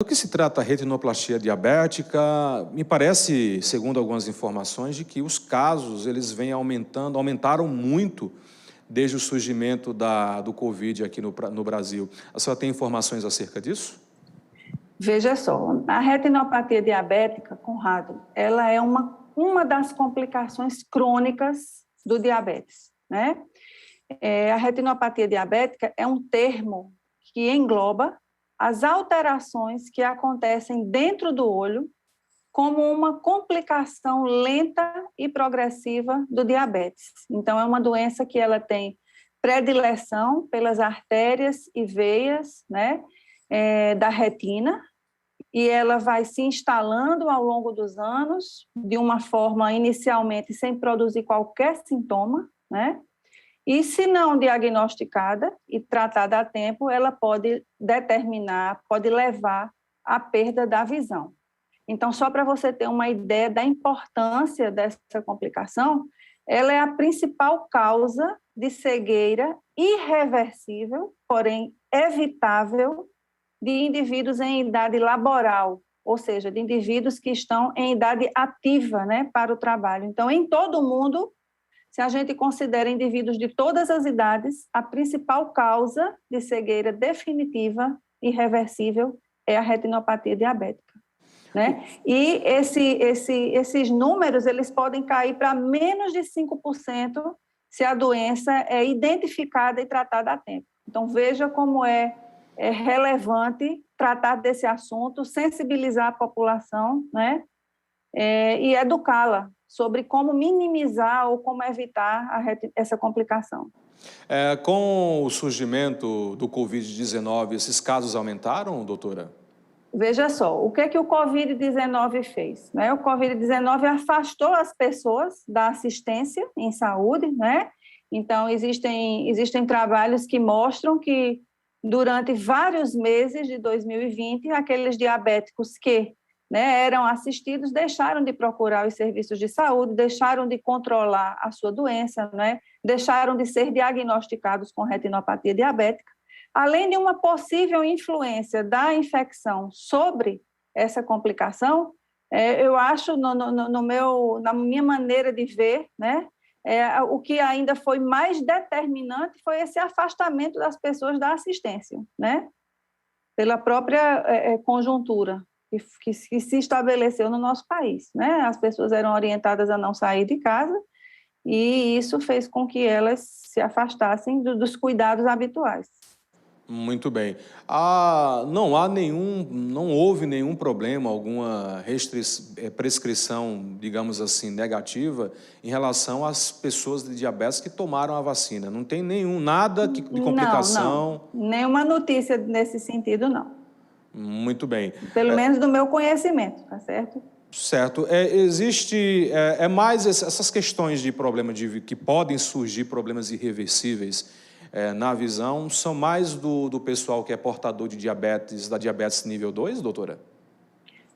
Do que se trata a retinoplastia diabética? Me parece, segundo algumas informações, de que os casos eles vêm aumentaram muito desde o surgimento do Covid aqui no Brasil. A senhora tem informações acerca disso? Veja só, a retinopatia diabética, Conrado, ela é uma das complicações crônicas do diabetes, né? A retinopatia diabética é um termo que engloba as alterações que acontecem dentro do olho como uma complicação lenta e progressiva do diabetes. Então, é uma doença que ela tem predileção pelas artérias e veias, né, da retina, e ela vai se instalando ao longo dos anos, de uma forma inicialmente sem produzir qualquer sintoma, né? E se não diagnosticada e tratada a tempo, ela pode pode levar à perda da visão. Então, só para você ter uma ideia da importância dessa complicação, ela é a principal causa de cegueira irreversível, porém evitável, de indivíduos em idade laboral, ou seja, de indivíduos que estão em idade ativa, né, para o trabalho. Então, em todo o mundo, se a gente considera indivíduos de todas as idades, a principal causa de cegueira definitiva e irreversível é a retinopatia diabética, né? E esses números eles podem cair para menos de 5% se a doença é identificada e tratada a tempo. Então, veja como é relevante tratar desse assunto, sensibilizar a população, né? E educá-la sobre como minimizar ou como evitar essa complicação. Com o surgimento do Covid-19, esses casos aumentaram, doutora? Veja só, o que o Covid-19 fez? Né? O Covid-19 afastou as pessoas da assistência em saúde, né? Então, existem trabalhos que mostram que durante vários meses de 2020, aqueles diabéticos que, né, eram assistidos deixaram de procurar os serviços de saúde, deixaram de controlar a sua doença, né, deixaram de ser diagnosticados com retinopatia diabética, além de uma possível influência da infecção sobre essa complicação. Eu acho, na minha maneira de ver, né, o que ainda foi mais determinante foi esse afastamento das pessoas da assistência, né, pela própria conjuntura que se estabeleceu no nosso país, né? As pessoas eram orientadas a não sair de casa e isso fez com que elas se afastassem dos cuidados habituais. Muito bem. Não houve nenhum problema, alguma prescrição, digamos assim, negativa em relação às pessoas de diabetes que tomaram a vacina. Não tem nada de complicação? Não. Nenhuma notícia nesse sentido, não. Muito bem. Pelo menos do meu conhecimento, tá certo? Certo. Existe mais essas questões de problema que podem surgir problemas irreversíveis na visão, são mais do pessoal que é portador de diabetes, da diabetes nível 2, doutora?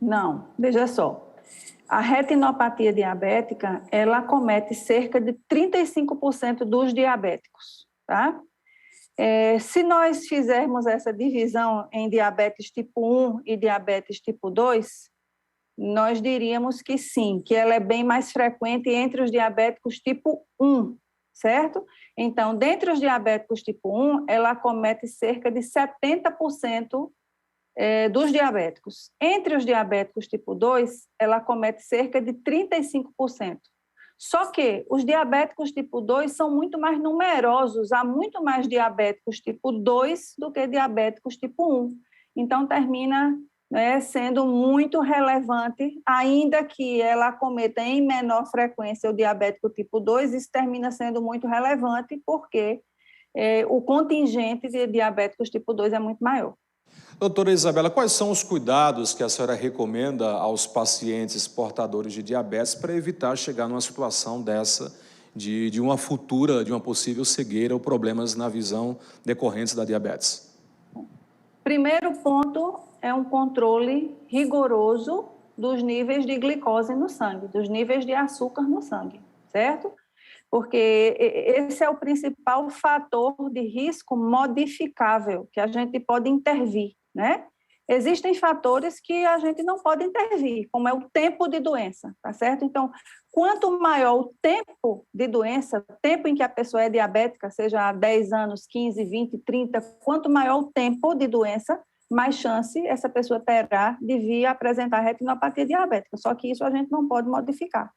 Não, veja só. A retinopatia diabética, ela acomete cerca de 35% dos diabéticos, tá? Se nós fizermos essa divisão em diabetes tipo 1 e diabetes tipo 2, nós diríamos que sim, que ela é bem mais frequente entre os diabéticos tipo 1, certo? Então, dentre os diabéticos tipo 1, ela acomete cerca de 70% dos diabéticos. Entre os diabéticos tipo 2, ela acomete cerca de 35%. Só que os diabéticos tipo 2 são muito mais numerosos, há muito mais diabéticos tipo 2 do que diabéticos tipo 1. Então, termina, né, sendo muito relevante, ainda que ela acometa em menor frequência o diabético tipo 2, isso termina sendo muito relevante porque o contingente de diabéticos tipo 2 é muito maior. Doutora Isabela, quais são os cuidados que a senhora recomenda aos pacientes portadores de diabetes para evitar chegar numa situação dessa de uma possível cegueira ou problemas na visão decorrentes da diabetes? Primeiro ponto é um controle rigoroso dos níveis de glicose no sangue, dos níveis de açúcar no sangue, certo? Porque esse é o principal fator de risco modificável que a gente pode intervir, né? existem fatores que a gente não pode intervir, como é o tempo de doença, tá certo? Então, quanto maior o tempo de doença, tempo em que a pessoa é diabética, seja há 10 anos, 15, 20, 30, quanto maior o tempo de doença, mais chance essa pessoa terá de vir a apresentar retinopatia diabética. Só que isso a gente não pode modificar.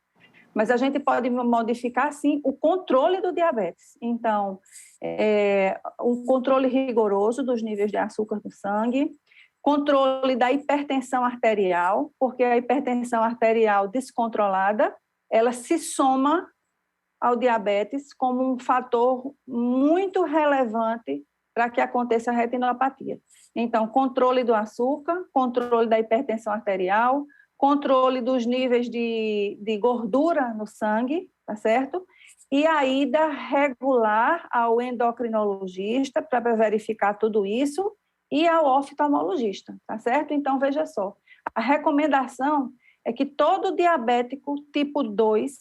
Mas a gente pode modificar, sim, o controle do diabetes. Então, um controle rigoroso dos níveis de açúcar do sangue, controle da hipertensão arterial, porque a hipertensão arterial descontrolada, ela se soma ao diabetes como um fator muito relevante para que aconteça a retinopatia. Então, controle do açúcar, controle da hipertensão arterial, controle dos níveis de gordura no sangue, tá certo? E a ida regular ao endocrinologista para verificar tudo isso e ao oftalmologista, tá certo? Então, veja só, a recomendação é que todo diabético tipo 2,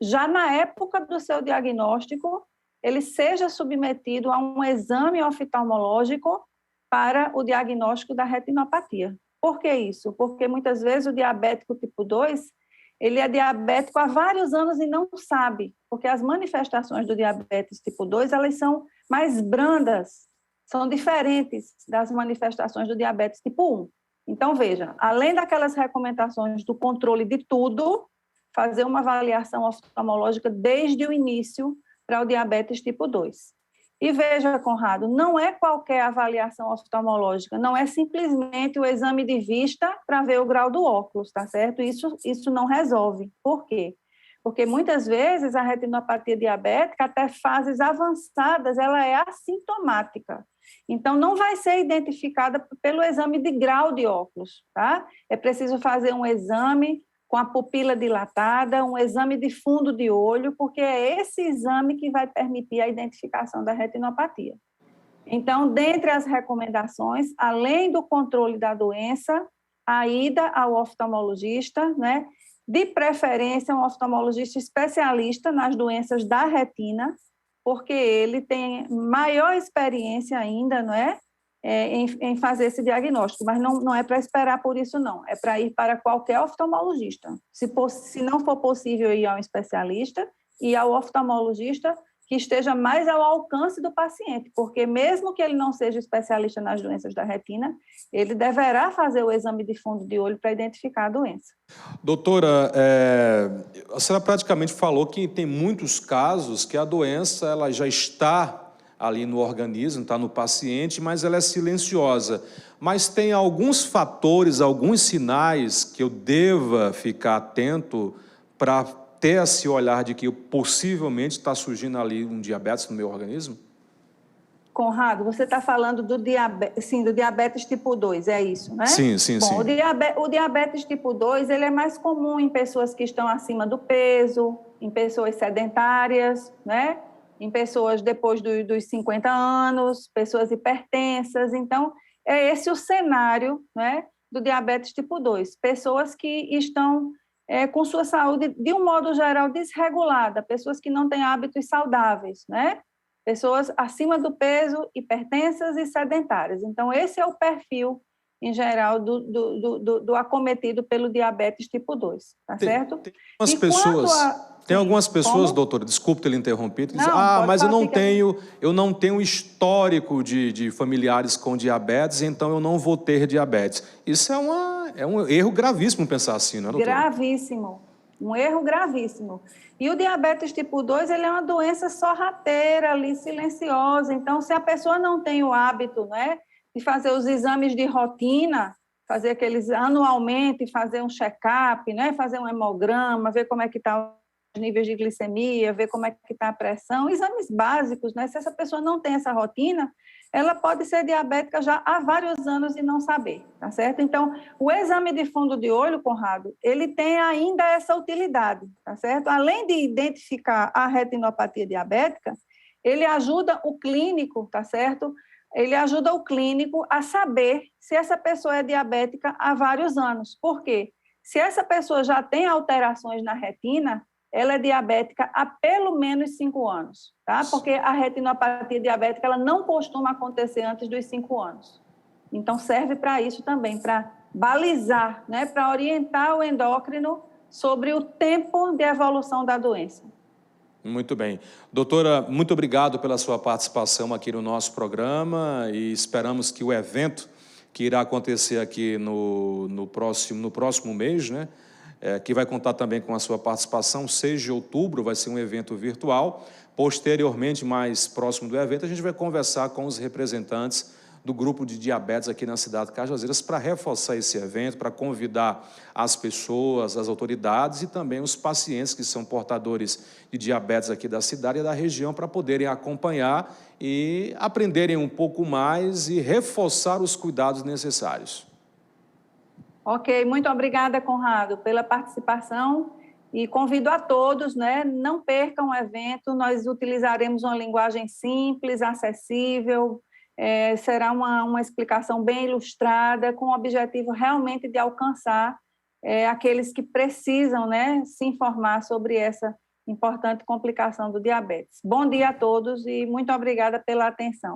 já na época do seu diagnóstico, ele seja submetido a um exame oftalmológico para o diagnóstico da retinopatia. Por que isso? Porque muitas vezes o diabético tipo 2, ele é diabético há vários anos e não sabe, porque as manifestações do diabetes tipo 2, elas são mais brandas, são diferentes das manifestações do diabetes tipo 1. Então, veja, além daquelas recomendações do controle de tudo, fazer uma avaliação oftalmológica desde o início para o diabetes tipo 2. E veja, Conrado, não é qualquer avaliação oftalmológica, não é simplesmente o exame de vista para ver o grau do óculos, tá certo? Isso não resolve. Por quê? Porque muitas vezes a retinopatia diabética, até fases avançadas, ela é assintomática. Então, não vai ser identificada pelo exame de grau de óculos, tá? É preciso fazer um exame com a pupila dilatada, um exame de fundo de olho, porque é esse exame que vai permitir a identificação da retinopatia. Então, dentre as recomendações, além do controle da doença, a ida ao oftalmologista, né? De preferência, um oftalmologista especialista nas doenças da retina, porque ele tem maior experiência ainda, não é? Em fazer esse diagnóstico, mas não é para esperar por isso, não. É para ir para qualquer oftalmologista. Se não for possível ir a um especialista, ir ao oftalmologista que esteja mais ao alcance do paciente, porque mesmo que ele não seja especialista nas doenças da retina, ele deverá fazer o exame de fundo de olho para identificar a doença. Doutora, a senhora praticamente falou que tem muitos casos que a doença ela já está ali no organismo, está no paciente, mas ela é silenciosa. Mas tem alguns fatores, alguns sinais que eu deva ficar atento para ter esse olhar de que possivelmente está surgindo ali um diabetes no meu organismo? Conrado, você está falando do diabetes tipo 2, é isso, né? Sim, sim, Bom, sim. O diabetes tipo 2, ele é mais comum em pessoas que estão acima do peso, em pessoas sedentárias, né? Em pessoas depois dos 50 anos, pessoas hipertensas. Então, é esse o cenário, né, do diabetes tipo 2. Pessoas que estão com sua saúde, de um modo geral, desregulada, pessoas que não têm hábitos saudáveis, né? Pessoas acima do peso, hipertensas e sedentárias. Então, esse é o perfil, em geral, do acometido pelo diabetes tipo 2, tá certo? Tem algumas pessoas, Como? doutora, desculpe ter lhe interrompido, que dizem, Não, pode mas falar, eu não tenho histórico de familiares com diabetes, então eu não vou ter diabetes. Isso é um erro gravíssimo pensar assim, não é, doutora? Gravíssimo, um erro gravíssimo. E o diabetes tipo 2, ele é uma doença sorrateira, ali, silenciosa. Então, se a pessoa não tem o hábito, né, de fazer os exames de rotina, fazer aqueles anualmente, fazer um check-up, né, fazer um hemograma, ver como é que está os níveis de glicemia, ver como é que está a pressão, exames básicos, né? Se essa pessoa não tem essa rotina, ela pode ser diabética já há vários anos e não saber, tá certo? Então, o exame de fundo de olho, Conrado, ele tem ainda essa utilidade, tá certo? Além de identificar a retinopatia diabética, ele ajuda o clínico, tá certo? Ele ajuda o clínico a saber se essa pessoa é diabética há vários anos. Por quê? Se essa pessoa já tem alterações na retina, ela é diabética há pelo menos 5 anos, tá? Porque a retinopatia diabética ela não costuma acontecer antes dos 5 anos. Então, serve para isso também, para balizar, né, para orientar o endócrino sobre o tempo de evolução da doença. Muito bem. Doutora, muito obrigado pela sua participação aqui no nosso programa e esperamos que o evento que irá acontecer aqui no próximo mês, né, que vai contar também com a sua participação, 6 de outubro, vai ser um evento virtual. Posteriormente, mais próximo do evento, a gente vai conversar com os representantes do grupo de diabetes aqui na cidade de Cajazeiras para reforçar esse evento, para convidar as pessoas, as autoridades e também os pacientes que são portadores de diabetes aqui da cidade e da região para poderem acompanhar e aprenderem um pouco mais e reforçar os cuidados necessários. Ok, muito obrigada, Conrado, pela participação e convido a todos, né, não percam o evento, nós utilizaremos uma linguagem simples, acessível, será uma explicação bem ilustrada, com o objetivo realmente de alcançar aqueles que precisam, né, se informar sobre essa importante complicação do diabetes. Bom dia a todos e muito obrigada pela atenção.